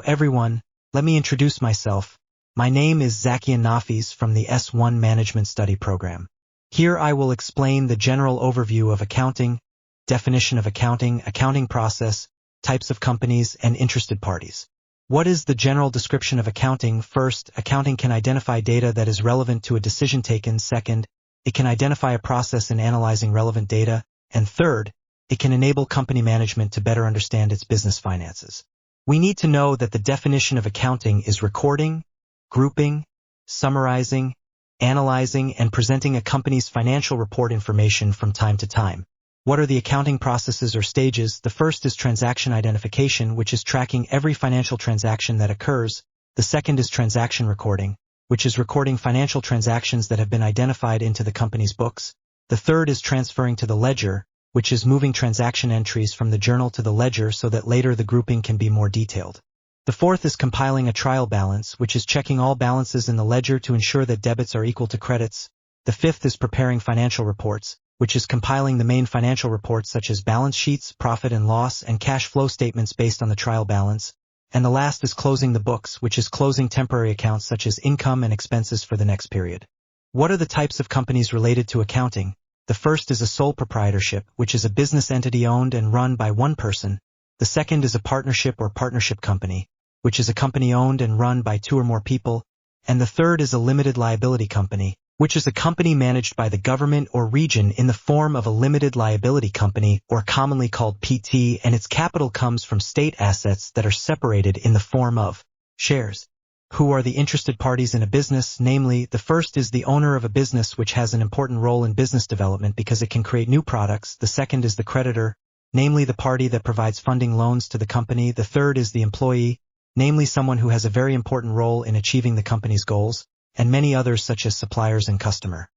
everyone, let me introduce myself. My name is Zakian Nafis from the S1 Management Study Program. Here I will explain the general overview of accounting, definition of accounting, accounting process, types of companies, and interested parties. What is the general description of accounting? First, accounting can identify data that is relevant to a decision taken. Second, it can identify a process in analyzing relevant data. And third, it can enable company management to better understand its business finances. We need to know that the definition of accounting is recording, grouping, summarizing, analyzing, and presenting a company's financial report information from time to time. What are the accounting processes or stages? The first is transaction identification, which is tracking every financial transaction that occurs. The second is transaction recording, which is recording financial transactions that have been identified into the company's books. The third is transferring to the ledger, which is moving transaction entries from the journal to the ledger so that later the grouping can be more detailed. The fourth is compiling a trial balance, which is checking all balances in the ledger to ensure that debits are equal to credits. The fifth is preparing financial reports, which is compiling the main financial reports such as balance sheets, profit and loss, and cash flow statements based on the trial balance. And the last is closing the books, which is closing temporary accounts such as income and expenses for the next period. What are the types of companies related to accounting? The first is a sole proprietorship, which is a business entity owned and run by one person. The second is a partnership or partnership company, which is a company owned and run by two or more people. And the third is a limited liability company, which is a company managed by the government or region in the form of a limited liability company, or commonly called PT, and its capital comes from state assets that are separated in the form of shares. Who are the interested parties in a business? Namely, the first is the owner of a business, which has an important role in business development because it can create new products. The second is the creditor, namely the party that provides funding loans to the company. The third is the employee, namely someone who has a very important role in achieving the company's goals, and many others such as suppliers and customer.